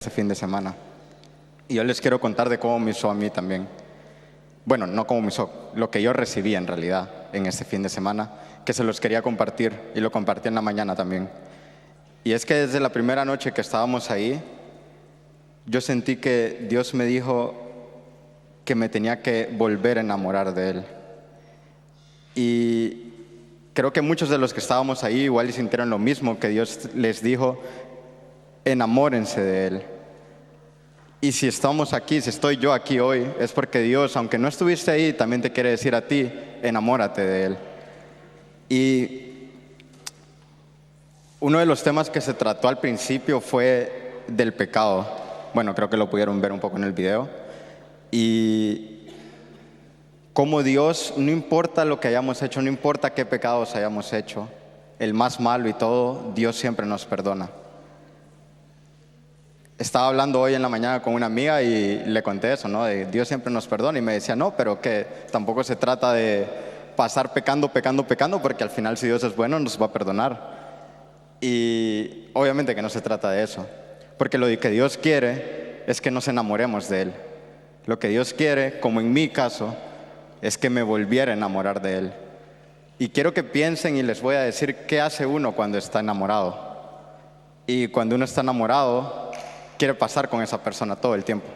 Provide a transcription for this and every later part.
este fin de semana. Y yo les quiero contar de cómo me hizo a mí también. Bueno, no cómo me hizo, lo que yo recibí en realidad en este fin de semana, que se los quería compartir y lo compartí en la mañana también. Y es que desde la primera noche que estábamos ahí, yo sentí que Dios me dijo que me tenía que volver a enamorar de Él. Y creo que muchos de los que estábamos ahí igual sintieron lo mismo, que Dios les dijo: enamórense de Él. Y si estamos aquí, si estoy yo aquí hoy, es porque Dios, aunque no estuviste ahí, también te quiere decir a ti: enamórate de Él. Y uno de los temas que se trató al principio fue del pecado. Bueno, creo que lo pudieron ver un poco en el video. Y cómo Dios, no importa lo que hayamos hecho, no importa qué pecados hayamos hecho, el más malo y todo, Dios siempre nos perdona. Estaba hablando hoy en la mañana con una amiga y le conté eso, ¿no? De Dios siempre nos perdona, y me decía: no, pero que tampoco se trata de pasar pecando, porque al final, si Dios es bueno, nos va a perdonar. Y obviamente que no se trata de eso, porque lo que Dios quiere es que nos enamoremos de Él. Lo que Dios quiere, como en mi caso, es que me volviera a enamorar de Él. Y quiero que piensen, y les voy a decir qué hace uno cuando está enamorado. Y cuando uno está enamorado, quiere pasar con esa persona todo el tiempo.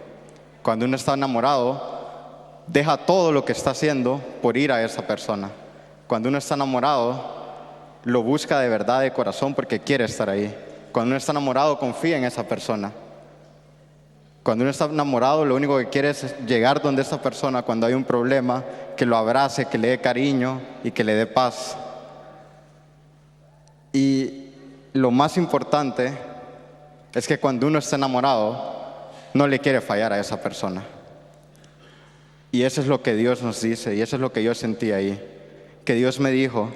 Cuando uno está enamorado, deja todo lo que está haciendo por ir a esa persona. Cuando uno está enamorado, lo busca de verdad, de corazón, porque quiere estar ahí. Cuando uno está enamorado, confía en esa persona. Cuando uno está enamorado, lo único que quiere es llegar donde esa persona cuando hay un problema, que lo abrace, que le dé cariño y que le dé paz. Y lo más importante es que cuando uno está enamorado, no le quiere fallar a esa persona. Y eso es lo que Dios nos dice, y eso es lo que yo sentí ahí. Que Dios me dijo: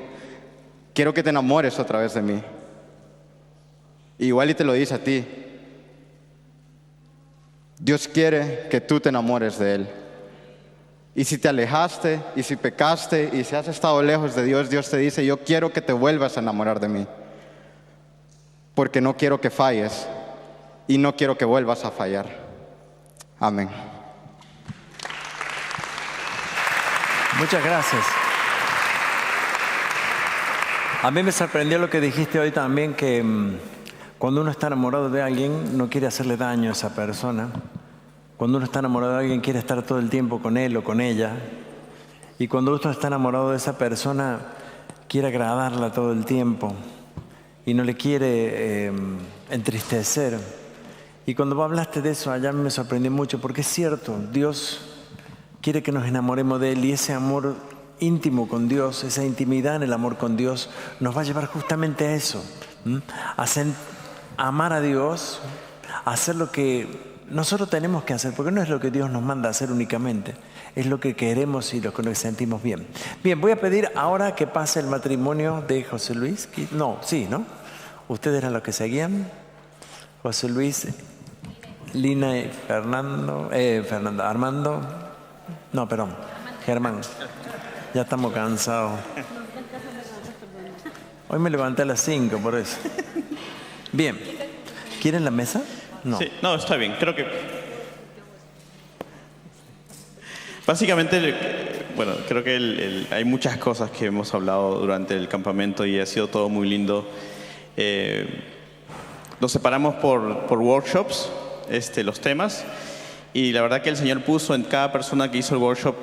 quiero que te enamores otra vez de mí. Igual y te lo dice a ti. Dios quiere que tú te enamores de Él. Y si te alejaste, y si pecaste, y si has estado lejos de Dios, Dios te dice: yo quiero que te vuelvas a enamorar de mí. Porque no quiero que falles. Y no quiero que vuelvas a fallar. Amén. Muchas gracias. A mí me sorprendió lo que dijiste hoy también, que cuando uno está enamorado de alguien, no quiere hacerle daño a esa persona. Cuando uno está enamorado de alguien, quiere estar todo el tiempo con él o con ella. Y cuando uno está enamorado de esa persona, quiere agradarla todo el tiempo y no le quiere entristecer. Y cuando vos hablaste de eso, allá me sorprendió mucho, porque es cierto, Dios quiere que nos enamoremos de Él, y ese amor íntimo con Dios, esa intimidad en el amor con Dios, nos va a llevar justamente a eso, a amar a Dios, a hacer lo que nosotros tenemos que hacer, porque no es lo que Dios nos manda a hacer únicamente, es lo que queremos y lo que nos sentimos bien. Bien, voy a pedir ahora que pase el matrimonio de José Luis. No, sí, ¿no? Ustedes eran los que seguían. José Luis, Lina y Fernando, Armando, no, perdón, Germán. Ya estamos cansados. Hoy me levanté a las 5, por eso. Bien, ¿quieren la mesa? No. Sí, no, está bien, creo que... Básicamente, bueno, creo que hay muchas cosas que hemos hablado durante el campamento y ha sido todo muy lindo. Nos separamos por workshops, los temas, y la verdad que el Señor puso en cada persona que hizo el workshop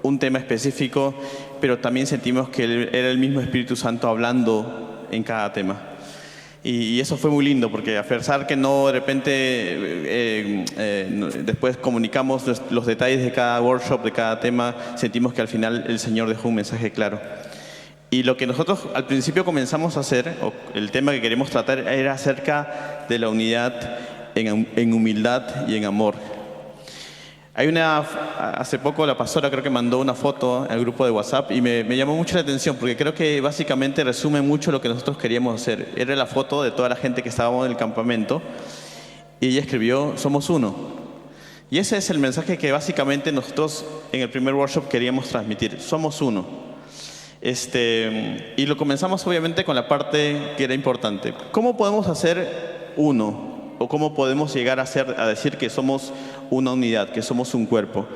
un tema específico, pero también sentimos que era el mismo Espíritu Santo hablando en cada tema. Y eso fue muy lindo, porque a pesar que no de repente después comunicamos los detalles de cada workshop, de cada tema, sentimos que al final el Señor dejó un mensaje claro. Y lo que nosotros al principio comenzamos a hacer, o el tema que queremos tratar, era acerca de la unidad en humildad y en amor. Hace poco la pastora creo que mandó una foto al grupo de WhatsApp y me llamó mucho la atención, porque creo que básicamente resume mucho lo que nosotros queríamos hacer. Era la foto de toda la gente que estábamos en el campamento y ella escribió: somos uno. Y ese es el mensaje que básicamente nosotros en el primer workshop queríamos transmitir: somos uno. Y lo comenzamos obviamente con la parte que era importante. ¿Cómo podemos hacer uno? o cómo podemos llegar a decir que somos una unidad, que somos un cuerpo.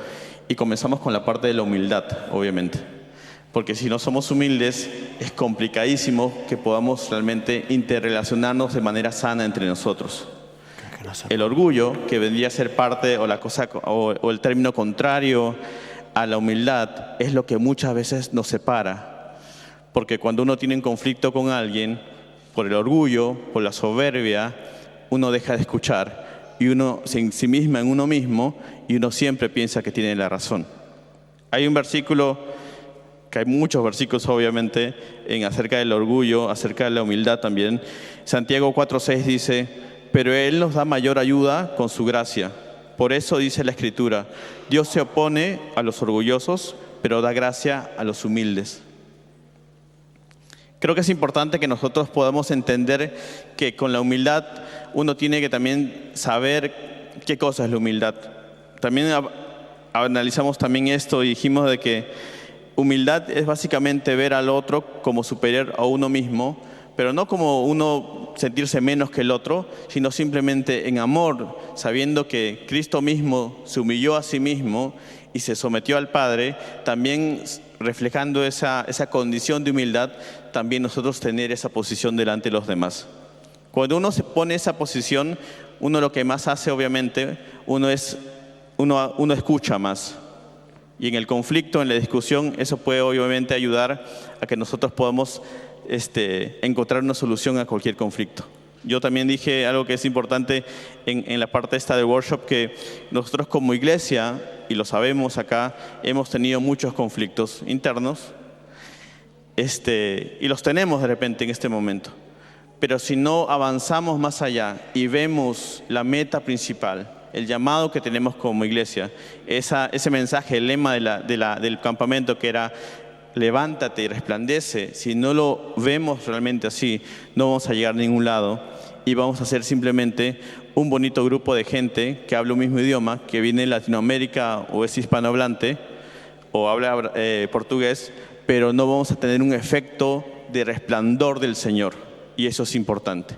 Y comenzamos con la parte de la humildad, obviamente. Porque si no somos humildes, es complicadísimo que podamos realmente interrelacionarnos de manera sana entre nosotros. El orgullo, que vendría a ser parte o el término contrario a la humildad, es lo que muchas veces nos separa. Porque cuando uno tiene un conflicto con alguien, por el orgullo, por la soberbia, uno deja de escuchar y uno se ensimisma en uno mismo y uno siempre piensa que tiene la razón. Hay un versículo, que hay muchos versículos obviamente, acerca del orgullo, acerca de la humildad también. Santiago 4:6 dice: pero Él nos da mayor ayuda con su gracia. Por eso dice la Escritura: Dios se opone a los orgullosos, pero da gracia a los humildes. Creo que es importante que nosotros podamos entender que con la humildad uno tiene que también saber qué cosa es la humildad. También analizamos también esto y dijimos de que humildad es básicamente ver al otro como superior a uno mismo, pero no como uno sentirse menos que el otro, sino simplemente en amor, sabiendo que Cristo mismo se humilló a sí mismo y se sometió al Padre, también reflejando esa condición de humildad, también nosotros tener esa posición delante de los demás. Cuando uno se pone esa posición, uno lo que más hace, obviamente, uno escucha más. Y en el conflicto, en la discusión, eso puede obviamente ayudar a que nosotros podamos encontrar una solución a cualquier conflicto. Yo también dije algo que es importante en la parte esta del workshop, que nosotros como iglesia, y lo sabemos acá, hemos tenido muchos conflictos internos, y los tenemos de repente en este momento. Pero si no avanzamos más allá y vemos la meta principal, el llamado que tenemos como iglesia, ese mensaje, el lema del campamento que era levántate y resplandece, si no lo vemos realmente así, no vamos a llegar a ningún lado y vamos a ser simplemente un bonito grupo de gente que habla un mismo idioma, que viene de Latinoamérica o es hispanohablante o habla portugués, pero no vamos a tener un efecto de resplandor del Señor, y eso es importante.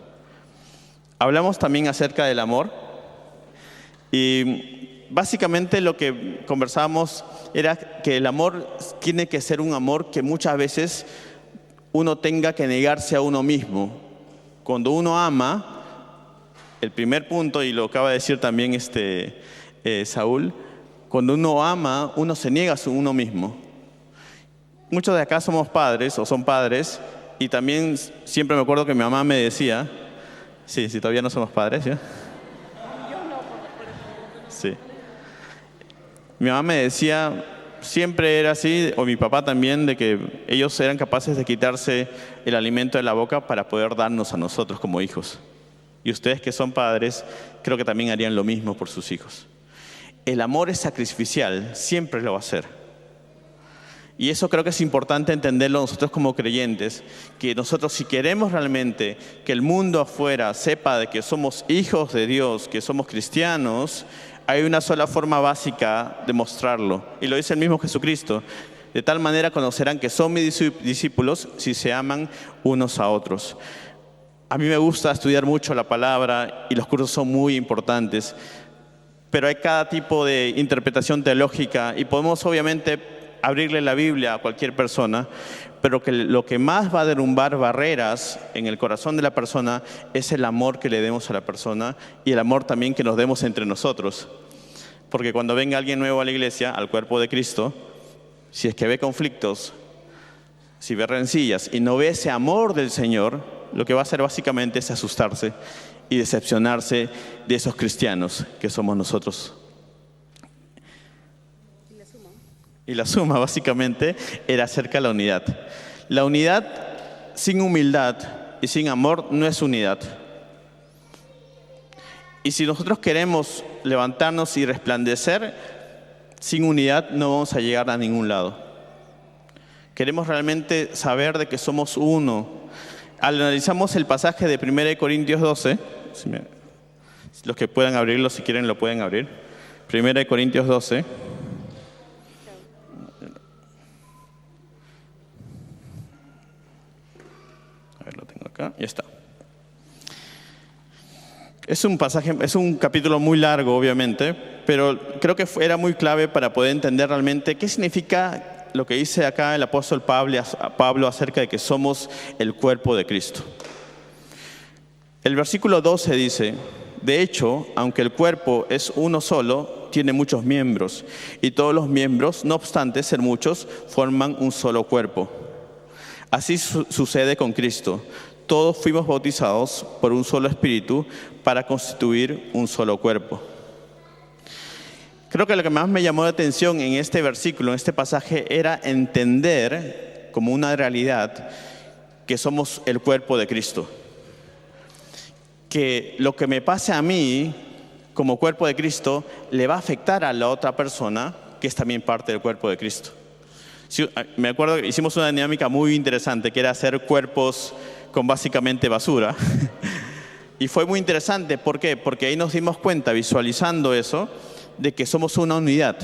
Hablamos también acerca del amor y básicamente lo que conversábamos era que el amor tiene que ser un amor que muchas veces uno tenga que negarse a uno mismo. Cuando uno ama, el primer punto, y lo acaba de decir también Saúl, cuando uno ama, uno se niega a uno mismo. Muchos de acá somos padres o son padres, y también siempre me acuerdo que mi mamá me decía, sí, todavía no somos padres, ¿ya? Sí. Mi mamá me decía, siempre era así, o mi papá también, de que ellos eran capaces de quitarse el alimento de la boca para poder darnos a nosotros como hijos. Y ustedes que son padres, creo que también harían lo mismo por sus hijos. El amor es sacrificial, siempre lo va a ser. Y eso creo que es importante entenderlo nosotros como creyentes, que nosotros si queremos realmente que el mundo afuera sepa de que somos hijos de Dios, que somos cristianos, hay una sola forma básica de mostrarlo. Y lo dice el mismo Jesucristo: de tal manera conocerán que son mis discípulos si se aman unos a otros. A mí me gusta estudiar mucho la palabra y los cursos son muy importantes, pero hay cada tipo de interpretación teológica y podemos obviamente abrirle la Biblia a cualquier persona, pero que lo que más va a derrumbar barreras en el corazón de la persona es el amor que le demos a la persona y el amor también que nos demos entre nosotros. Porque cuando venga alguien nuevo a la iglesia, al cuerpo de Cristo, si es que ve conflictos, si ve rencillas y no ve ese amor del Señor, lo que va a hacer básicamente es asustarse y decepcionarse de esos cristianos que somos nosotros. Y la suma básicamente era acerca de la unidad. La unidad sin humildad y sin amor no es unidad. Y si nosotros queremos levantarnos y resplandecer, sin unidad no vamos a llegar a ningún lado. Queremos realmente saber de que somos uno. Analizamos el pasaje de 1 Corintios 12. Los que puedan abrirlo, si quieren lo pueden abrir. 1 Corintios 12. A ver, lo tengo acá. Ya está. Es un pasaje, es un capítulo muy largo, obviamente, pero creo que era muy clave para poder entender realmente qué significa lo que dice acá el apóstol Pablo acerca de que somos el cuerpo de Cristo. El versículo 12 dice: de hecho, aunque el cuerpo es uno solo, tiene muchos miembros, y todos los miembros, no obstante ser muchos, forman un solo cuerpo. Así sucede con Cristo. Todos fuimos bautizados por un solo espíritu para constituir un solo cuerpo. Creo que lo que más me llamó la atención en este versículo, en este pasaje, era entender como una realidad que somos el cuerpo de Cristo. Que lo que me pase a mí como cuerpo de Cristo le va a afectar a la otra persona que es también parte del cuerpo de Cristo. Me acuerdo que hicimos una dinámica muy interesante que era hacer cuerpos con básicamente basura. Y fue muy interesante. ¿Por qué? Porque ahí nos dimos cuenta, visualizando eso, de que somos una unidad.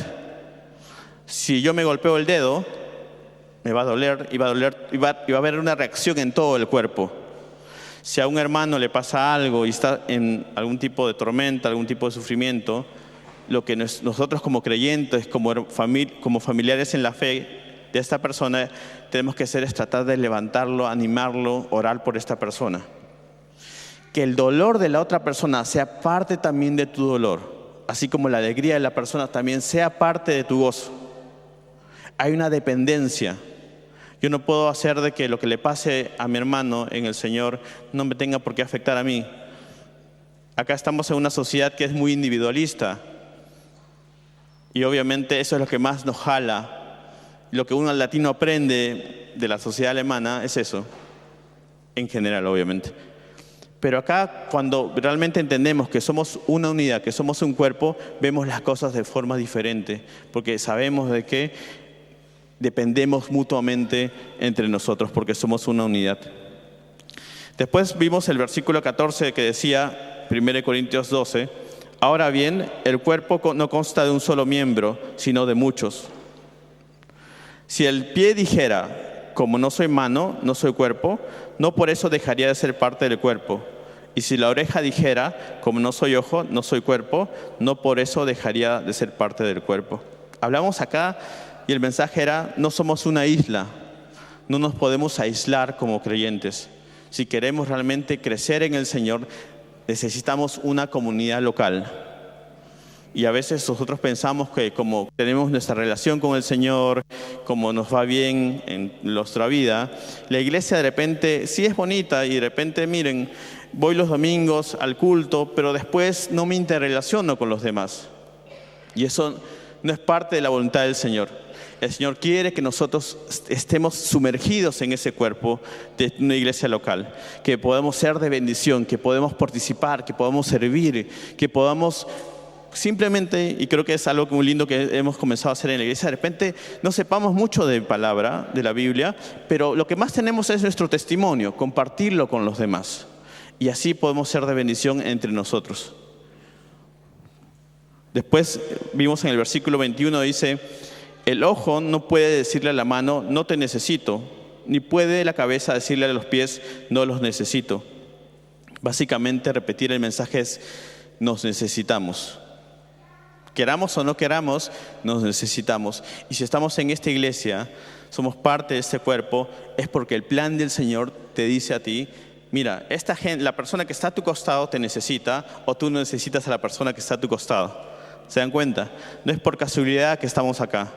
Si yo me golpeo el dedo, me va a doler y va a haber una reacción en todo el cuerpo. Si a un hermano le pasa algo y está en algún tipo de tormenta, algún tipo de sufrimiento, lo que nosotros como creyentes, como familiares en la fe de esta persona, tenemos que hacer es tratar de levantarlo, animarlo, orar por esta persona. Que el dolor de la otra persona sea parte también de tu dolor, así como la alegría de la persona también sea parte de tu gozo. Hay una dependencia. Yo no puedo hacer de que lo que le pase a mi hermano en el Señor no me tenga por qué afectar a mí. Acá estamos en una sociedad que es muy individualista y obviamente eso es lo que más nos jala. Lo que uno latino aprende de la sociedad alemana es eso, en general obviamente. Pero acá cuando realmente entendemos que somos una unidad, que somos un cuerpo, vemos las cosas de forma diferente, porque sabemos de que dependemos mutuamente entre nosotros, porque somos una unidad. Después vimos el versículo 14 que decía, 1 Corintios 12, ahora bien, el cuerpo no consta de un solo miembro, sino de muchos. Si el pie dijera, como no soy mano, no soy cuerpo, no por eso dejaría de ser parte del cuerpo. Y si la oreja dijera, como no soy ojo, no soy cuerpo, no por eso dejaría de ser parte del cuerpo. Hablamos acá y el mensaje era, no somos una isla, no nos podemos aislar como creyentes. Si queremos realmente crecer en el Señor, necesitamos una comunidad local. Y a veces nosotros pensamos que como tenemos nuestra relación con el Señor, como nos va bien en nuestra vida, la iglesia de repente sí es bonita y de repente, miren, voy los domingos al culto, pero después no me interrelaciono con los demás. Y eso no es parte de la voluntad del Señor. El Señor quiere que nosotros estemos sumergidos en ese cuerpo de una iglesia local, que podamos ser de bendición, que podamos participar, que podamos servir, que podamos simplemente, y creo que es algo muy lindo que hemos comenzado a hacer en la iglesia, de repente no sepamos mucho de palabra, de la Biblia, pero lo que más tenemos es nuestro testimonio, compartirlo con los demás. Y así podemos ser de bendición entre nosotros. Después vimos en el versículo 21, dice, el ojo no puede decirle a la mano, no te necesito, ni puede la cabeza decirle a los pies, no los necesito. Básicamente repetir el mensaje es, nos necesitamos. Queramos o no queramos, nos necesitamos. Y si estamos en esta iglesia, somos parte de este cuerpo, es porque el plan del Señor te dice a ti, mira, esta gente, la persona que está a tu costado te necesita, o tú no necesitas a la persona que está a tu costado. ¿Se dan cuenta? No es por casualidad que estamos acá.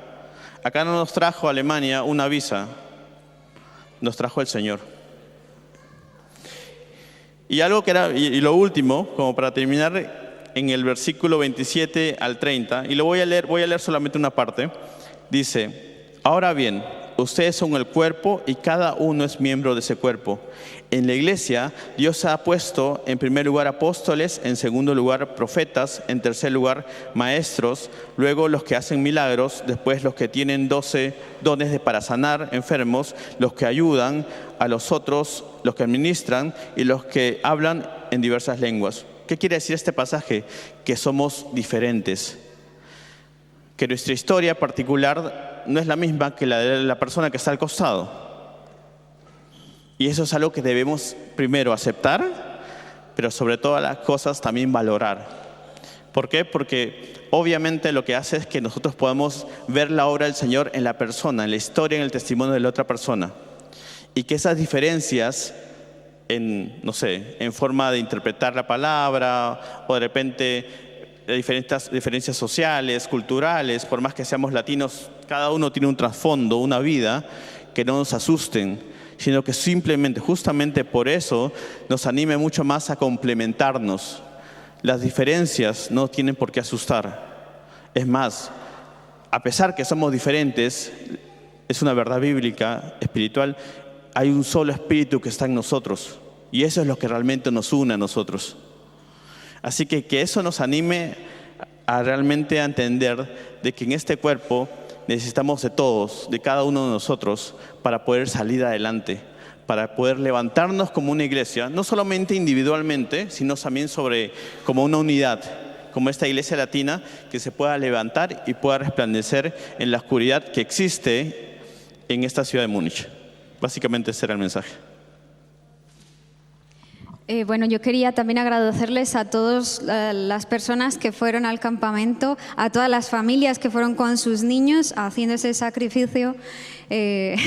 Acá no nos trajo Alemania una visa, nos trajo el Señor. Y algo que era, y lo último, como para terminar, en el versículo 27 al 30, y lo voy a leer solamente una parte, dice, ahora bien, ustedes son el cuerpo y cada uno es miembro de ese cuerpo. En la iglesia, Dios ha puesto en primer lugar apóstoles, en segundo lugar profetas, en tercer lugar maestros, luego los que hacen milagros, después los que tienen 12 dones para sanar enfermos, los que ayudan a los otros, los que administran y los que hablan en diversas lenguas. ¿Qué quiere decir este pasaje? Que somos diferentes. Que nuestra historia particular no es la misma que la de la persona que está al costado. Y eso es algo que debemos primero aceptar pero sobre todas las cosas también valorar. ¿Por qué? Porque obviamente lo que hace es que nosotros podamos ver la obra del Señor en la persona, en la historia, en el testimonio de la otra persona. Y que esas diferencias en forma de interpretar la palabra o de repente diferencias sociales, culturales, por más que seamos latinos, cada uno tiene un trasfondo, una vida, que no nos asusten, sino que simplemente, justamente por eso, nos anime mucho más a complementarnos. Las diferencias no tienen por qué asustar. Es más, a pesar que somos diferentes, es una verdad bíblica, espiritual, hay un solo espíritu que está en nosotros. Y eso es lo que realmente nos une a nosotros. Así que eso nos anime a realmente entender de que en este cuerpo necesitamos de todos, de cada uno de nosotros, para poder salir adelante, para poder levantarnos como una iglesia, no solamente individualmente, sino también como una unidad, como esta iglesia latina, que se pueda levantar y pueda resplandecer en la oscuridad que existe en esta ciudad de Múnich. Básicamente ese era el mensaje. Bueno, yo quería también agradecerles a todas las personas que fueron al campamento, a todas las familias que fueron con sus niños haciendo ese sacrificio de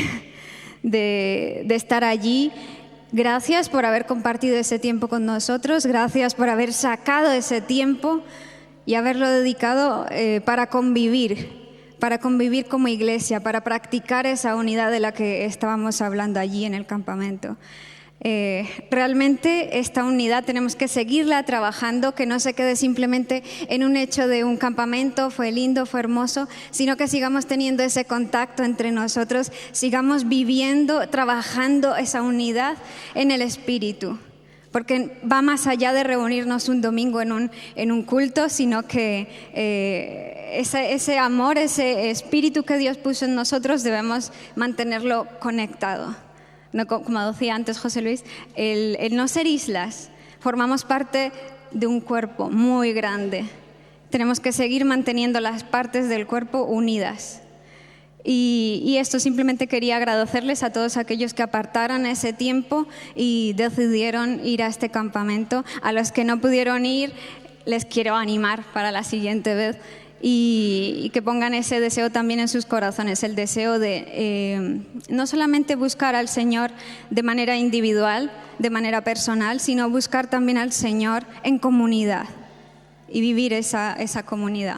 estar allí. Gracias por haber compartido ese tiempo con nosotros, gracias por haber sacado ese tiempo y haberlo dedicado para convivir como iglesia, para practicar esa unidad de la que estábamos hablando allí en el campamento. Realmente esta unidad tenemos que seguirla trabajando, que no se quede simplemente en un hecho de un campamento, fue lindo, fue hermoso, sino que sigamos teniendo ese contacto entre nosotros, sigamos viviendo, trabajando esa unidad en el espíritu, porque va más allá de reunirnos un domingo en un culto, sino que ese amor, ese espíritu que Dios puso en nosotros debemos mantenerlo conectado. No, como decía antes José Luis, el no ser islas, formamos parte de un cuerpo muy grande. Tenemos que seguir manteniendo las partes del cuerpo unidas. Y esto simplemente quería agradecerles a todos aquellos que apartaron ese tiempo y decidieron ir a este campamento. A los que no pudieron ir, les quiero animar para la siguiente vez. Y que pongan ese deseo también en sus corazones, el deseo de no solamente buscar al Señor de manera individual, de manera personal, sino buscar también al Señor en comunidad y vivir esa comunidad.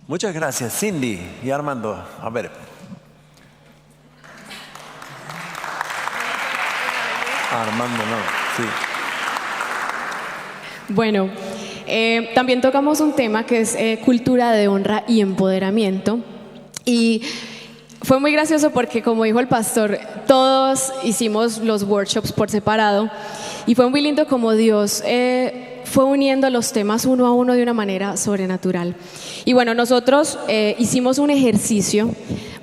Muchas gracias, Cindy y Armando. A ver. Armando, no, sí. Bueno, también tocamos un tema que es cultura de honra y empoderamiento. Y fue muy gracioso porque, como dijo el pastor, todos hicimos los workshops por separado. Y fue muy lindo como Dios fue uniendo los temas uno a uno de una manera sobrenatural. Y bueno, nosotros hicimos un ejercicio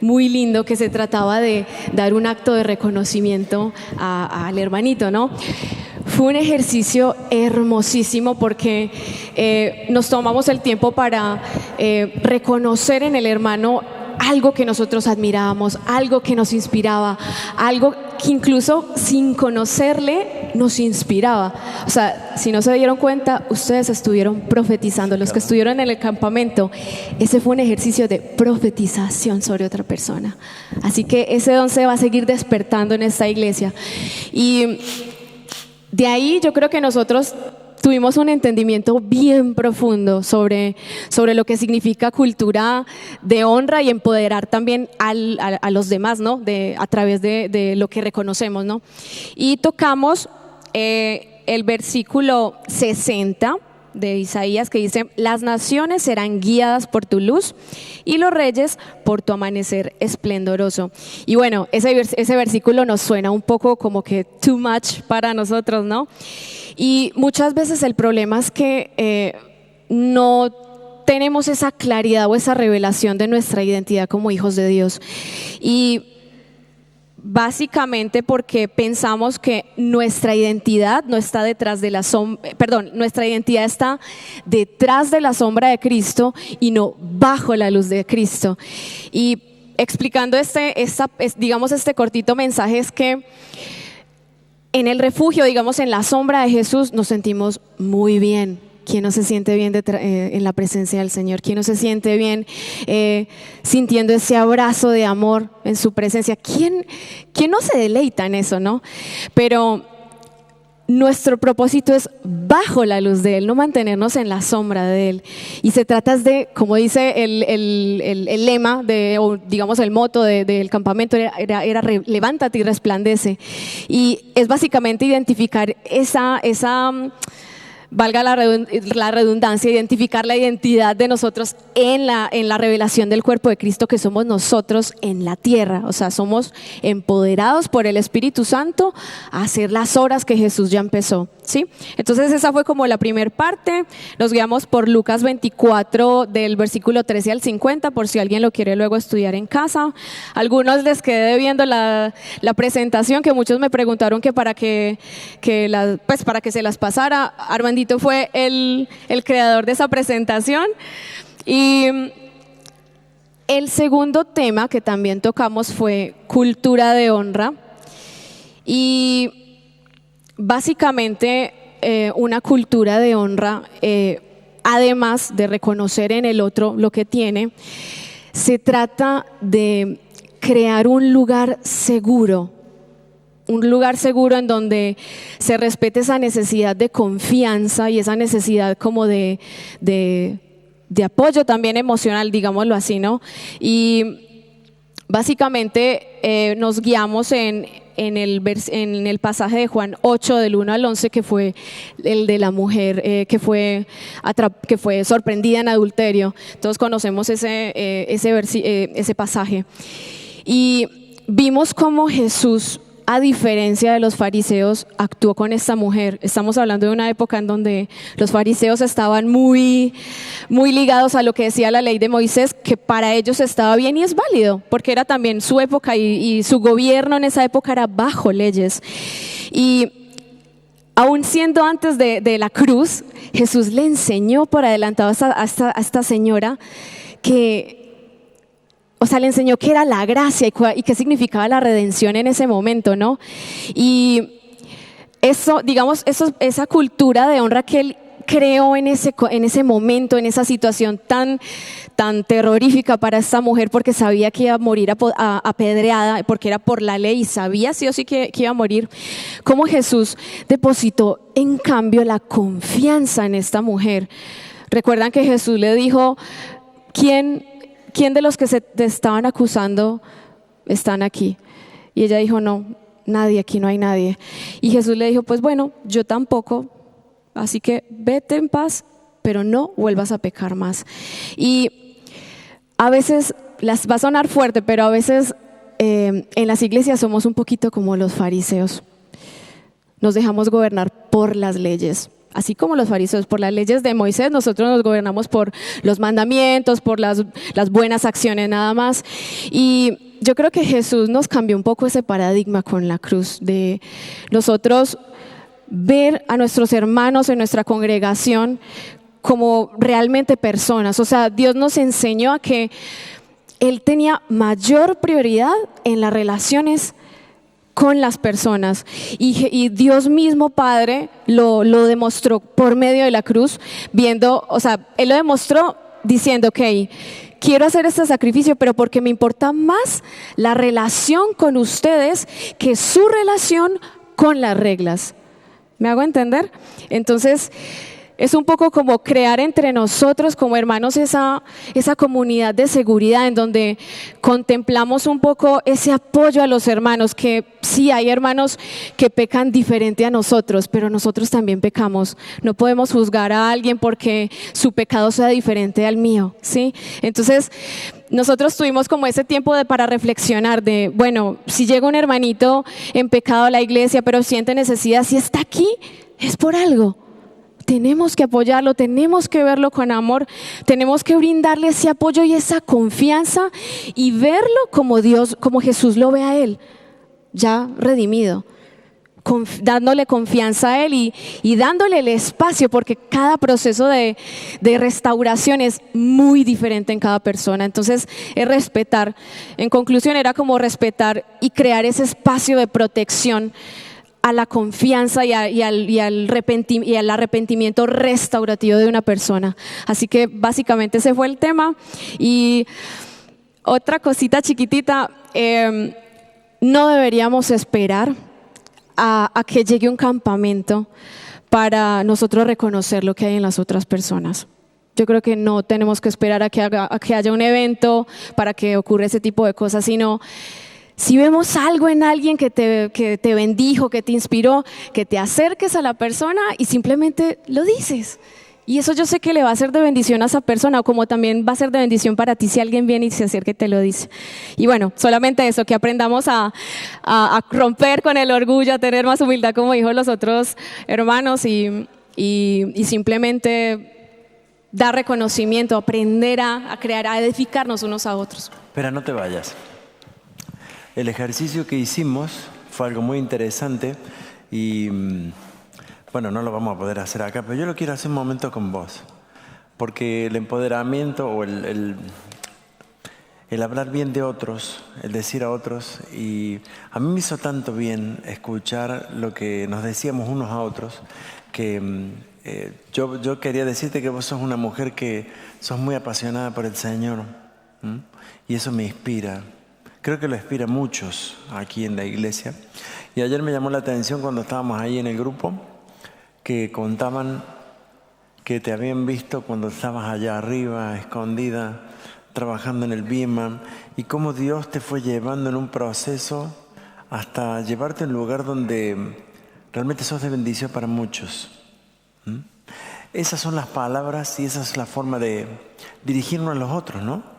muy lindo que se trataba de dar un acto de reconocimiento al hermanito, ¿no? Fue un ejercicio hermosísimo porque nos tomamos el tiempo para reconocer en el hermano algo que nosotros admirábamos, algo que nos inspiraba, algo que incluso sin conocerle nos inspiraba. O sea, si no se dieron cuenta, ustedes estuvieron profetizando, los que estuvieron en el campamento, ese fue un ejercicio de profetización sobre otra persona. Así que ese don se va a seguir despertando en esta iglesia. Y de ahí yo creo que nosotros tuvimos un entendimiento bien profundo sobre lo que significa cultura de honra y empoderar también a los demás, ¿no? A través de lo que reconocemos, ¿no? Y tocamos el versículo 60 de Isaías, que dice: las naciones serán guiadas por tu luz y los reyes por tu amanecer esplendoroso. Y bueno, ese versículo nos suena un poco como que too much para nosotros, ¿no? Y muchas veces el problema es que no tenemos esa claridad o esa revelación de nuestra identidad como hijos de Dios. Y básicamente porque pensamos que nuestra identidad no está detrás de la sombra, nuestra identidad está detrás de la sombra de Cristo y no bajo la luz de Cristo. Y explicando este cortito mensaje es que en el refugio, digamos, en la sombra de Jesús, nos sentimos muy bien. ¿Quién no se siente bien en la presencia del Señor? ¿Quién no se siente bien sintiendo ese abrazo de amor en su presencia? ¿Quién no se deleita en eso, no? Pero nuestro propósito es bajo la luz de Él, no mantenernos en la sombra de Él. Y se trata de, como dice el lema, o digamos el moto del campamento, era levántate y resplandece. Y es básicamente identificar esa valga la redundancia, identificar la identidad de nosotros en la revelación del cuerpo de Cristo, que somos nosotros en la tierra. O sea, somos empoderados por el Espíritu Santo a hacer las obras que Jesús ya empezó, ¿sí? Entonces esa fue como la primera parte. Nos guiamos por Lucas 24 del versículo 13 al 50, por si alguien lo quiere luego estudiar en casa. Algunos les quedé viendo la presentación, que muchos me preguntaron que para que se las pasara. Armandito fue el creador de esa presentación. Y el segundo tema que también tocamos fue cultura de honra. Y básicamente una cultura de honra, además de reconocer en el otro lo que tiene, se trata de crear un lugar seguro. Un lugar seguro en donde se respete esa necesidad de confianza y esa necesidad como de apoyo también emocional, digámoslo así, ¿no? Y básicamente nos guiamos en el pasaje de Juan 8 del 1 al 11, que fue el de la mujer que fue sorprendida en adulterio. Todos conocemos ese pasaje. Y vimos cómo Jesús, a diferencia de los fariseos, actuó con esta mujer. Estamos hablando de una época en donde los fariseos estaban muy, muy ligados a lo que decía la ley de Moisés, que para ellos estaba bien y es válido, porque era también su época y su gobierno en esa época era bajo leyes. Y aún siendo antes de la cruz, Jesús le enseñó por adelantado a esta señora le enseñó qué era la gracia y qué significaba la redención en ese momento, ¿no? Y eso, digamos, esa cultura de honra que él creó en ese momento, en esa situación tan terrorífica para esta mujer, porque sabía que iba a morir apedreada, porque era por la ley y sabía sí o sí que iba a morir. Cómo Jesús depositó en cambio la confianza en esta mujer. Recuerdan que Jesús le dijo: ¿Quién de los que te estaban acusando están aquí? Y ella dijo: no, nadie, aquí no hay nadie. Y Jesús le dijo: pues bueno, yo tampoco, así que vete en paz, pero no vuelvas a pecar más. Y a veces, va a sonar fuerte, pero a veces en las iglesias somos un poquito como los fariseos. Nos dejamos gobernar por las leyes. Así como los fariseos, por las leyes de Moisés, nosotros nos gobernamos por los mandamientos, por las buenas acciones nada más. Y yo creo que Jesús nos cambió un poco ese paradigma con la cruz, de nosotros ver a nuestros hermanos en nuestra congregación como realmente personas. O sea, Dios nos enseñó a que Él tenía mayor prioridad en las relaciones con las personas, y Dios mismo Padre lo demostró por medio de la cruz, viendo, o sea, Él lo demostró diciendo: ok, quiero hacer este sacrificio, pero porque me importa más la relación con ustedes que su relación con las reglas. ¿Me hago entender? Entonces, es un poco como crear entre nosotros como hermanos esa comunidad de seguridad, en donde contemplamos un poco ese apoyo a los hermanos, que sí, hay hermanos que pecan diferente a nosotros, pero nosotros también pecamos. No podemos juzgar a alguien porque su pecado sea diferente al mío, ¿sí? Entonces, nosotros tuvimos como ese tiempo para reflexionar de, bueno, si llega un hermanito en pecado a la iglesia, pero siente necesidad, si está aquí, es por algo. Tenemos que apoyarlo, tenemos que verlo con amor, tenemos que brindarle ese apoyo y esa confianza y verlo como Jesús lo ve a Él, ya redimido, dándole confianza a Él y dándole el espacio, porque cada proceso de restauración es muy diferente en cada persona. Entonces es respetar, en conclusión era como respetar y crear ese espacio de protección a la confianza y al arrepentimiento restaurativo de una persona. Así que básicamente ese fue el tema. Y otra cosita chiquitita, no deberíamos esperar a que llegue un campamento para nosotros reconocer lo que hay en las otras personas. Yo creo que no tenemos que esperar a que haya un evento para que ocurra ese tipo de cosas, sino si vemos algo en alguien que te bendijo, que te inspiró, que te acerques a la persona y simplemente lo dices. Y eso yo sé que le va a ser de bendición a esa persona, o como también va a ser de bendición para ti si alguien viene y se acerca y te lo dice. Y bueno, solamente eso, que aprendamos a romper con el orgullo, a tener más humildad como dijo los otros hermanos y simplemente dar reconocimiento, aprender a crear, a edificarnos unos a otros. Espera, no te vayas. El ejercicio que hicimos fue algo muy interesante y bueno, no lo vamos a poder hacer acá, pero yo lo quiero hacer un momento con vos, porque el empoderamiento o el hablar bien de otros, el decir a otros, y a mí me hizo tanto bien escuchar lo que nos decíamos unos a otros, que yo quería decirte que vos sos una mujer que sos muy apasionada por el Señor, y eso me inspira. Creo que lo inspira a muchos aquí en la iglesia. Y ayer me llamó la atención cuando estábamos ahí en el grupo, que contaban que te habían visto cuando estabas allá arriba, escondida, trabajando en el Bima, y cómo Dios te fue llevando en un proceso hasta llevarte a un lugar donde realmente sos de bendición para muchos. Esas son las palabras y esa es la forma de dirigirnos a los otros, ¿no?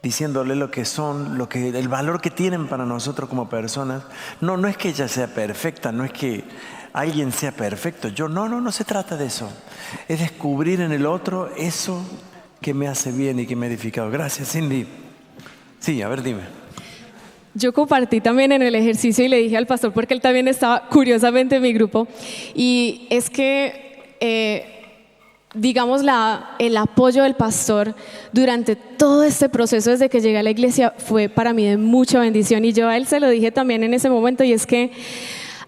Diciéndole lo que son, el valor que tienen para nosotros como personas. No es que ella sea perfecta, no es que alguien sea perfecto. No se trata de eso. Es descubrir en el otro eso que me hace bien y que me ha edificado. Gracias, Cindy. Sí, a ver, dime. Yo compartí también en el ejercicio y le dije al pastor, porque él también estaba curiosamente en mi grupo, y es que digamos, el apoyo del pastor durante todo este proceso desde que llegué a la iglesia fue para mí de mucha bendición, y yo a él se lo dije también en ese momento, y es que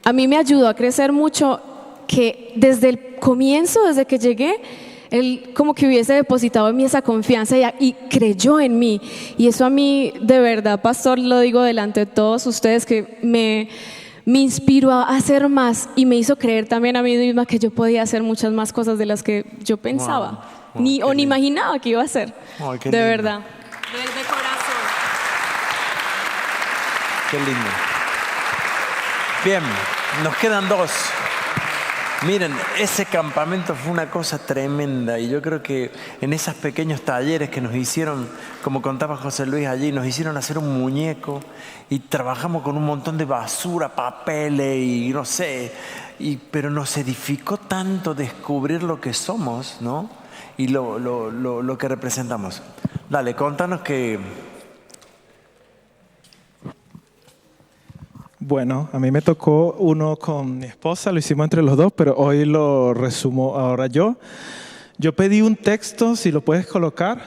a mí me ayudó a crecer mucho, que desde el comienzo, desde que llegué, él como que hubiese depositado en mí esa confianza y creyó en mí, y eso a mí de verdad, pastor, lo digo delante de todos ustedes, que me inspiró a hacer más y me hizo creer también a mí misma que yo podía hacer muchas más cosas de las que yo pensaba, ni imaginaba que iba a hacer. De verdad. Desde corazón. Qué lindo. Bien, nos quedan dos. Miren, ese campamento fue una cosa tremenda, y yo creo que en esos pequeños talleres que nos hicieron, como contaba José Luis allí, nos hicieron hacer un muñeco y trabajamos con un montón de basura, papeles y no sé, pero nos edificó tanto descubrir lo que somos, ¿no? Y lo que representamos. Dale, contanos que... Bueno, a mí me tocó uno con mi esposa, lo hicimos entre los dos, pero hoy lo resumo ahora yo. Yo pedí un texto, si lo puedes colocar.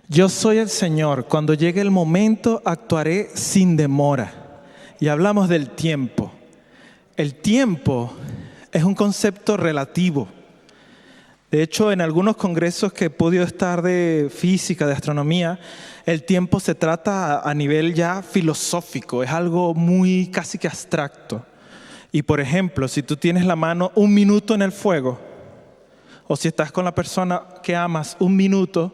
Yo soy el Señor, cuando llegue el momento actuaré sin demora. Y hablamos del tiempo. El tiempo es un concepto relativo. De hecho, en algunos congresos que he podido estar de física, de astronomía, el tiempo se trata a nivel ya filosófico, es algo muy casi que abstracto. Y por ejemplo, si tú tienes la mano un minuto en el fuego, o si estás con la persona que amas un minuto,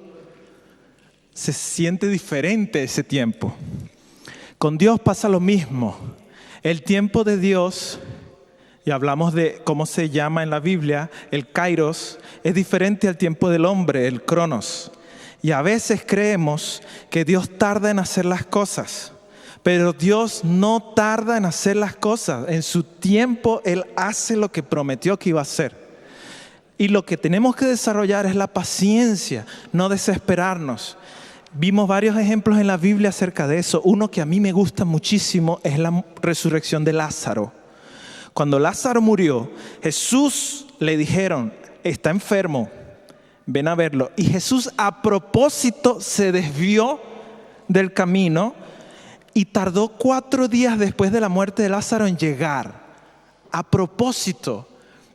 se siente diferente ese tiempo. Con Dios pasa lo mismo. El tiempo de Dios, y hablamos de cómo se llama en la Biblia, el kairos, es diferente al tiempo del hombre, el cronos. Y a veces creemos que Dios tarda en hacer las cosas, pero Dios no tarda en hacer las cosas. En su tiempo Él hace lo que prometió que iba a hacer. Y lo que tenemos que desarrollar es la paciencia, no desesperarnos. Vimos varios ejemplos en la Biblia acerca de eso. Uno que a mí me gusta muchísimo es la resurrección de Lázaro. Cuando Lázaro murió, Jesús le dijeron, está enfermo, ven a verlo. Y Jesús a propósito se desvió del camino y tardó 4 días después de la muerte de Lázaro en llegar. A propósito.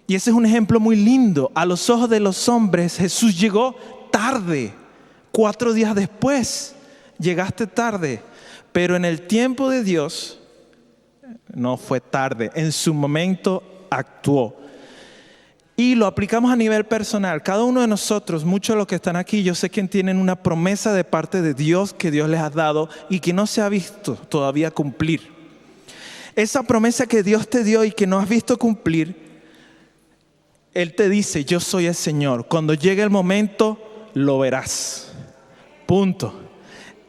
Y ese es un ejemplo muy lindo. A los ojos de los hombres, Jesús llegó tarde. 4 días después. Llegaste tarde. Pero en el tiempo de Dios, no fue tarde. En su momento actuó. Y lo aplicamos a nivel personal. Cada uno de nosotros, muchos de los que están aquí, yo sé que tienen una promesa de parte de Dios que Dios les ha dado y que no se ha visto todavía cumplir. Esa promesa que Dios te dio y que no has visto cumplir, Él te dice, yo soy el Señor. Cuando llegue el momento, lo verás. Punto.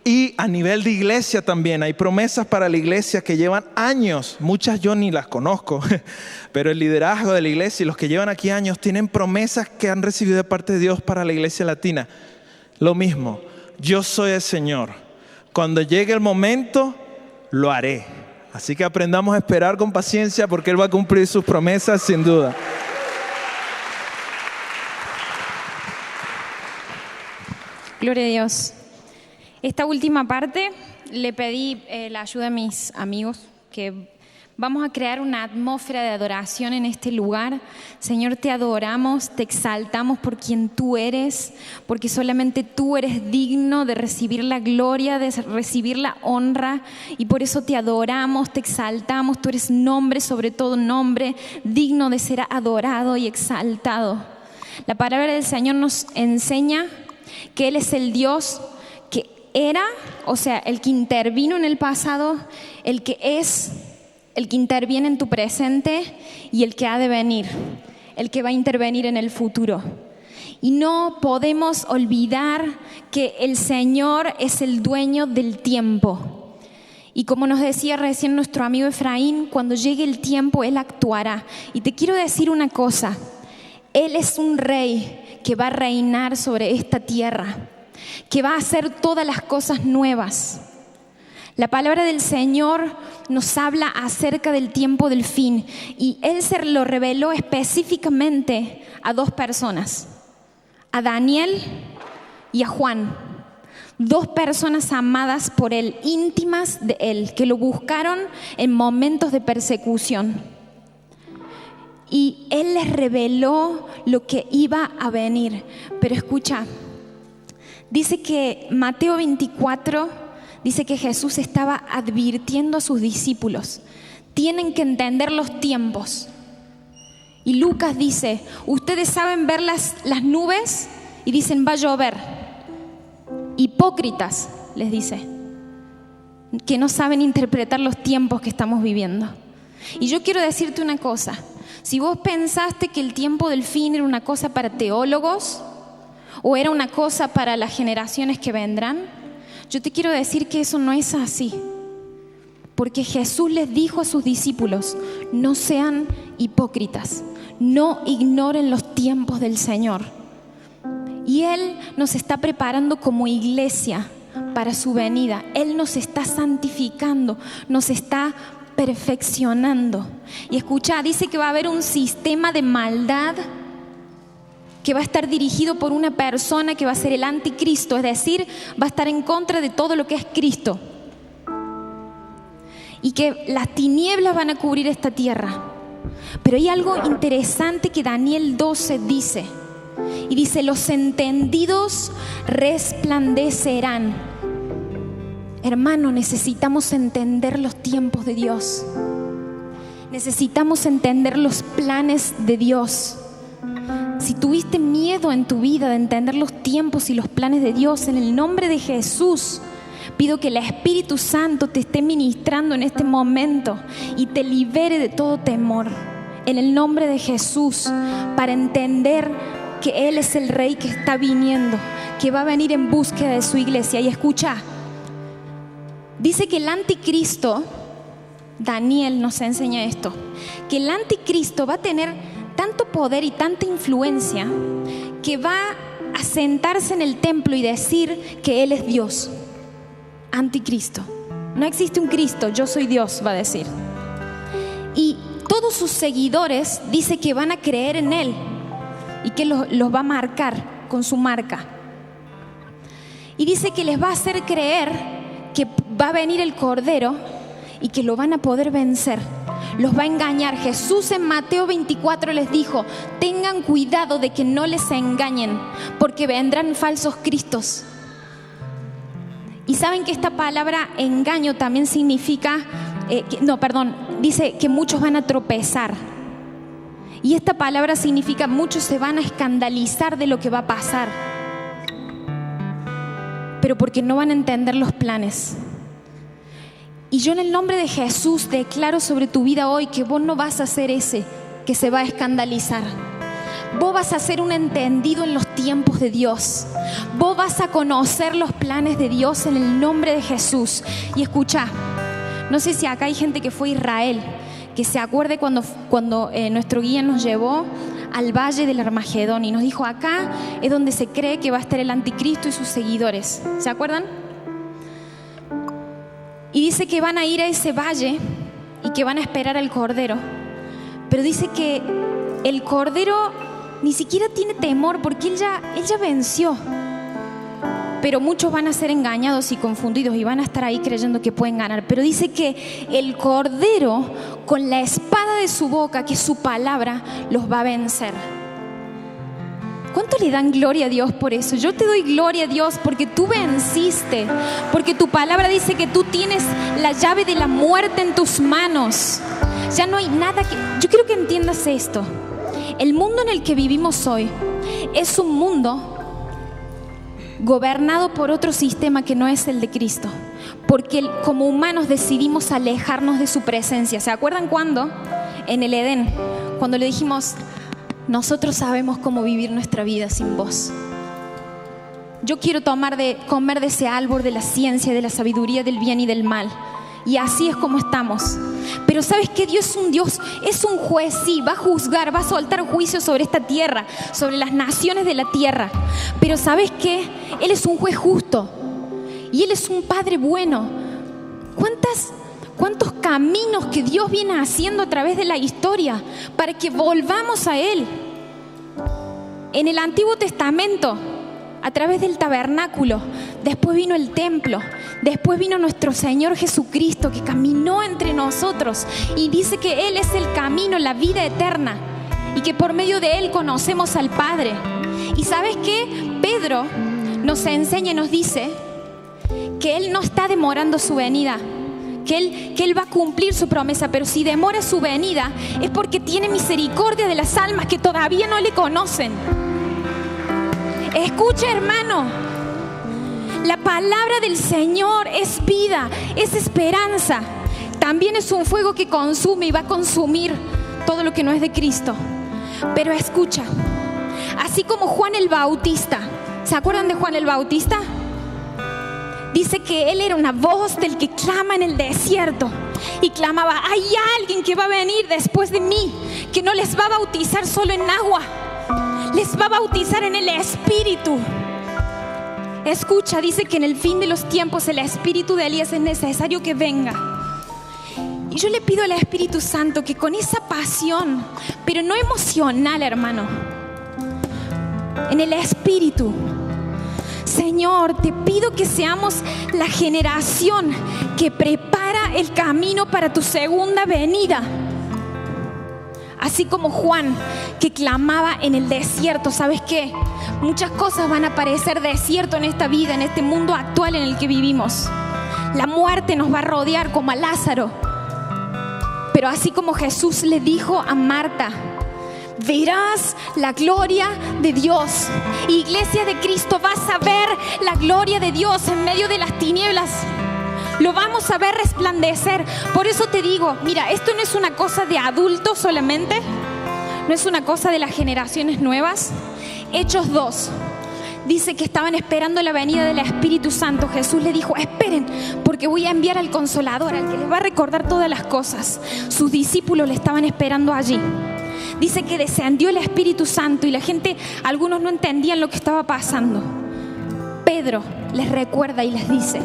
Y a nivel de iglesia también, hay promesas para la iglesia que llevan años. Muchas yo ni las conozco, pero el liderazgo de la iglesia y los que llevan aquí años tienen promesas que han recibido de parte de Dios para la iglesia latina. Lo mismo, yo soy el Señor. Cuando llegue el momento, lo haré. Así que aprendamos a esperar con paciencia porque Él va a cumplir sus promesas sin duda. Gloria a Dios. Esta última parte le pedí la ayuda a mis amigos, que vamos a crear una atmósfera de adoración en este lugar. Señor, te adoramos, te exaltamos por quien tú eres, porque solamente tú eres digno de recibir la gloria, de recibir la honra, y por eso te adoramos, te exaltamos. Tú eres nombre, sobre todo nombre, digno de ser adorado y exaltado. La palabra del Señor nos enseña que Él es el Dios que era, o sea, el que intervino en el pasado, el que es, el que interviene en tu presente y el que ha de venir, el que va a intervenir en el futuro. Y no podemos olvidar que el Señor es el dueño del tiempo. Y como nos decía recién nuestro amigo Efraín, cuando llegue el tiempo, Él actuará. Y te quiero decir una cosa, Él es un rey que va a reinar sobre esta tierra, que va a hacer todas las cosas nuevas. La palabra del Señor nos habla acerca del tiempo del fin, y Él se lo reveló específicamente a 2 personas, a Daniel y a Juan. 2 personas amadas por Él, íntimas de Él, que lo buscaron en momentos de persecución. Y Él les reveló lo que iba a venir. Pero escucha, dice que Mateo 24, dice que Jesús estaba advirtiendo a sus discípulos, tienen que entender los tiempos. Y Lucas dice, ustedes saben ver las nubes y dicen va a llover. Hipócritas, les dice, que no saben interpretar los tiempos que estamos viviendo. Y yo quiero decirte una cosa, si vos pensaste que el tiempo del fin era una cosa para teólogos o era una cosa para las generaciones que vendrán, yo te quiero decir que eso no es así. Porque Jesús les dijo a sus discípulos, no sean hipócritas, no ignoren los tiempos del Señor. Y Él nos está preparando como iglesia para su venida. Él nos está santificando, nos está perfeccionando. Y escucha, dice que va a haber un sistema de maldad que va a estar dirigido por una persona que va a ser el anticristo, es decir, va a estar en contra de todo lo que es Cristo. Y que las tinieblas van a cubrir esta tierra. Pero hay algo interesante que Daniel 12 dice. Y dice, los entendidos resplandecerán. Hermano, necesitamos entender los tiempos de Dios. Necesitamos entender los planes de Dios. Si tuviste miedo en tu vida de entender los tiempos y los planes de Dios, en el nombre de Jesús, pido que el Espíritu Santo te esté ministrando en este momento y te libere de todo temor. En el nombre de Jesús, para entender que Él es el Rey que está viniendo, que va a venir en búsqueda de su iglesia. Y escucha, dice que el anticristo, Daniel nos enseña esto, que el anticristo va a tener tanto poder y tanta influencia que va a sentarse en el templo y decir que Él es Dios. Anticristo. No existe un Cristo, yo soy Dios, va a decir. Y todos sus seguidores dice que van a creer en Él y que los va a marcar con su marca. Y dice que les va a hacer creer que va a venir el Cordero y que lo van a poder vencer. Los va a engañar. Jesús en Mateo 24 les dijo: tengan cuidado de que no les engañen, porque vendrán falsos cristos. Y saben que esta palabra engaño también significa, dice que muchos van a tropezar. Y esta palabra significa muchos se van a escandalizar de lo que va a pasar, pero porque no van a entender los planes. Y yo en el nombre de Jesús declaro sobre tu vida hoy que vos no vas a ser ese que se va a escandalizar. Vos vas a ser un entendido en los tiempos de Dios. Vos vas a conocer los planes de Dios en el nombre de Jesús. Y escucha, no sé si acá hay gente que fue a Israel, que se acuerde cuando nuestro guía nos llevó al valle del Armagedón y nos dijo: acá es donde se cree que va a estar el anticristo y sus seguidores. ¿Se acuerdan? Y dice que van a ir a ese valle y que van a esperar al Cordero. Pero dice que el Cordero ni siquiera tiene temor porque él ya venció. Pero muchos van a ser engañados y confundidos y van a estar ahí creyendo que pueden ganar. Pero dice que el Cordero, con la espada de su boca, que es su palabra, los va a vencer. ¿Cuánto le dan gloria a Dios por eso? Yo te doy gloria a Dios porque tú venciste, porque tu palabra dice que tú tienes la llave de la muerte en tus manos. Ya no hay nada que... Yo quiero que entiendas esto. El mundo en el que vivimos hoy es un mundo gobernado por otro sistema que no es el de Cristo, porque como humanos decidimos alejarnos de su presencia. ¿Se acuerdan cuando? En el Edén, cuando le dijimos: nosotros sabemos cómo vivir nuestra vida sin vos. Yo quiero comer de ese árbol de la ciencia, de la sabiduría, del bien y del mal. Y así es como estamos. Pero ¿sabes qué? Dios es un juez, sí, va a juzgar, va a soltar juicio sobre esta tierra, sobre las naciones de la tierra. Pero ¿sabes qué? Él es un juez justo y Él es un Padre bueno. ¿Cuántos caminos que Dios viene haciendo a través de la historia para que volvamos a Él? En el Antiguo Testamento, a través del tabernáculo, después vino el templo, después vino nuestro Señor Jesucristo, que caminó entre nosotros y dice que Él es el camino, la vida eterna, y que por medio de Él conocemos al Padre. ¿Y sabes qué? Pedro nos enseña y nos dice que Él no está demorando su venida, que Él va a cumplir su promesa, pero si demora su venida es porque tiene misericordia de las almas que todavía no le conocen. Escucha, hermano, la palabra del Señor es vida, es esperanza. También es un fuego que consume y va a consumir todo lo que no es de Cristo. Pero escucha, así como Juan el Bautista, ¿se acuerdan de Juan el Bautista? Dice que él era una voz del que clama en el desierto y clamaba: hay alguien que va a venir después de mí, que no les va a bautizar solo en agua, les va a bautizar en el Espíritu. Escucha, dice que en el fin de los tiempos el Espíritu de Elías es necesario que venga. Y yo le pido al Espíritu Santo que con esa pasión, pero no emocional, hermano, en el Espíritu, Señor, te pido que seamos la generación que prepara el camino para tu segunda venida. Así como Juan, que clamaba en el desierto. ¿Sabes qué? Muchas cosas van a parecer desierto en esta vida, en este mundo actual en el que vivimos. La muerte nos va a rodear como a Lázaro. Pero así como Jesús le dijo a Marta: verás la gloria de Dios. Iglesia de Cristo, vas a ver la gloria de Dios en medio de las tinieblas. Lo vamos a ver resplandecer. Por eso te digo, mira, esto no es una cosa de adultos solamente, no es una cosa de las generaciones nuevas. Hechos 2 dice que estaban esperando la venida del Espíritu Santo. Jesús le dijo: esperen, porque voy a enviar al Consolador, al que les va a recordar todas las cosas. Sus discípulos le estaban esperando allí. Dice que descendió el Espíritu Santo y la gente, algunos no entendían lo que estaba pasando. Pedro les recuerda y les dice: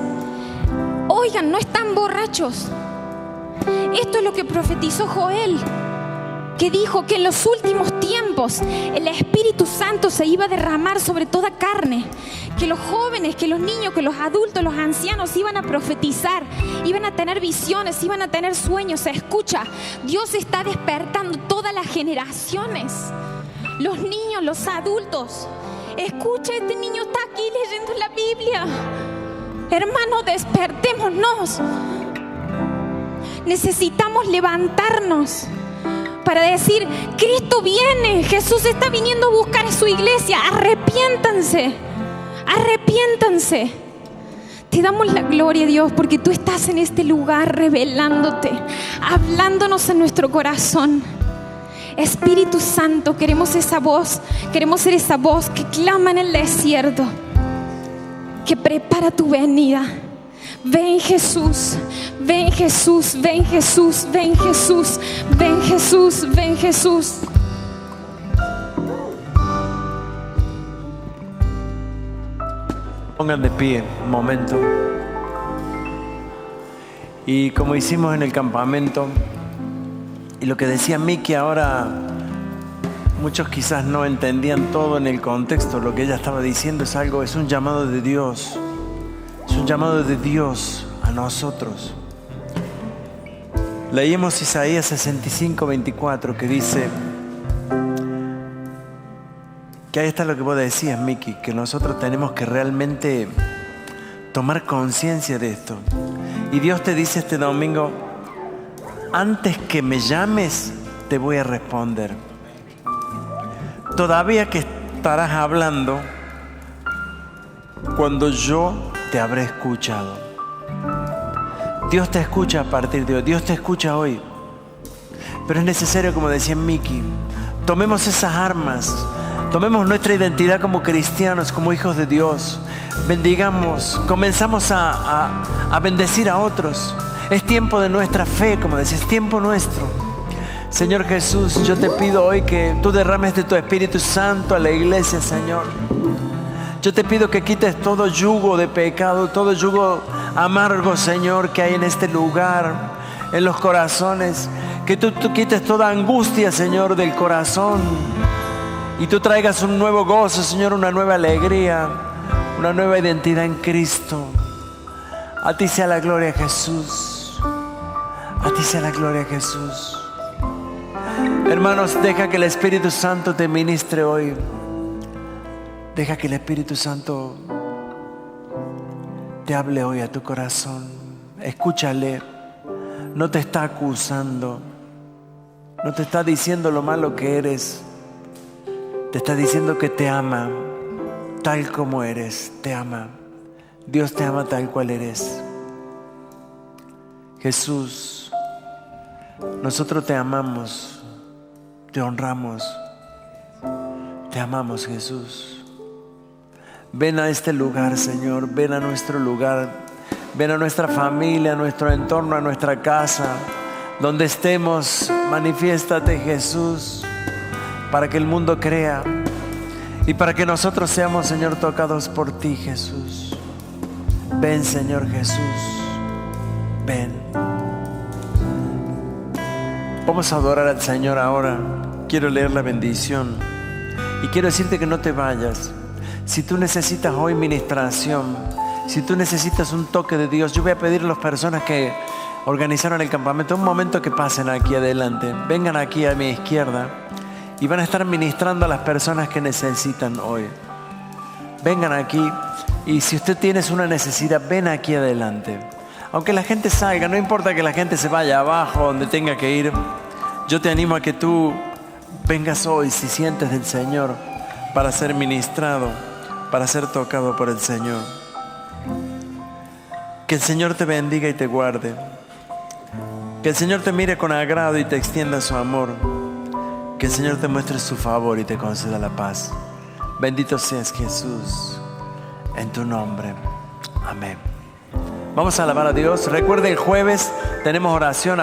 oigan, no están borrachos. Esto es lo que profetizó Joel, que dijo que en los últimos tiempos el Espíritu Santo se iba a derramar sobre toda carne, que los jóvenes, que los niños, que los adultos, los ancianos iban a profetizar, iban a tener visiones, iban a tener sueños. Escucha, Dios está despertando todas las generaciones, los niños, los adultos. Escucha, este niño está aquí leyendo la Biblia. Hermano, despertémonos. Necesitamos levantarnos para decir: Cristo viene, Jesús está viniendo a buscar a su iglesia. Arrepiéntanse, arrepiéntanse. Te damos la gloria, Dios, porque tú estás en este lugar revelándote, hablándonos en nuestro corazón. Espíritu Santo, queremos esa voz, queremos ser esa voz que clama en el desierto, que prepara tu venida. Ven Jesús, ven Jesús, ven Jesús, ven Jesús, ven Jesús, ven Jesús. Pongan de pie un momento. Y como hicimos en el campamento, y lo que decía Miki ahora, muchos quizás no entendían todo en el contexto. Lo que ella estaba diciendo es un llamado de Dios. Es un llamado de Dios a nosotros. Leímos Isaías 65:24, que dice que ahí está lo que vos decías, Miki, que nosotros tenemos que realmente tomar conciencia de esto. Y Dios te dice este domingo: antes que me llames, te voy a responder. Todavía que estarás hablando cuando yo te habré escuchado. Dios te escucha a partir de hoy. Dios te escucha hoy. Pero es necesario, como decía Miki, tomemos esas armas. Tomemos nuestra identidad como cristianos, como hijos de Dios. Bendigamos, comenzamos a bendecir a otros. Es tiempo de nuestra fe, como decís, es tiempo nuestro. Señor Jesús, yo te pido hoy que tú derrames de tu Espíritu Santo a la iglesia, Señor. Yo te pido que quites todo yugo de pecado, todo yugo amargo, Señor, que hay en este lugar, en los corazones. Que tú quites toda angustia, Señor, del corazón. Y tú traigas un nuevo gozo, Señor, una nueva alegría, una nueva identidad en Cristo. A ti sea la gloria, Jesús. A ti sea la gloria, Jesús. Hermanos, deja que el Espíritu Santo te ministre hoy. Deja que el Espíritu Santo te hable hoy a tu corazón. Escúchale. No te está acusando. No te está diciendo lo malo que eres. Te está diciendo que te ama tal como eres. Te ama. Dios te ama tal cual eres. Jesús, nosotros te amamos, te honramos, te amamos, Jesús. Ven a este lugar, Señor, ven a nuestro lugar, ven a nuestra familia, a nuestro entorno, a nuestra casa, donde estemos. Manifiéstate, Jesús, para que el mundo crea y para que nosotros seamos, Señor, tocados por ti, Jesús. Ven, Señor Jesús, ven. Vamos a adorar al Señor ahora. Quiero leer la bendición y quiero decirte que no te vayas. Si tú necesitas hoy ministración, si tú necesitas un toque de Dios, yo voy a pedir a las personas que organizaron el campamento un momento que pasen aquí adelante. Vengan aquí a mi izquierda y van a estar ministrando a las personas que necesitan hoy. Vengan aquí, y si usted tiene una necesidad, ven aquí adelante. Aunque la gente salga, no importa que la gente se vaya abajo donde tenga que ir. Yo te animo a que tú vengas hoy, si sientes del Señor, para ser ministrado, para ser tocado por el Señor. Que el Señor te bendiga y te guarde. Que el Señor te mire con agrado y te extienda su amor. Que el Señor te muestre su favor y te conceda la paz. Bendito seas, Jesús, en tu nombre. Amén. Vamos a alabar a Dios. Recuerde, el jueves tenemos oración.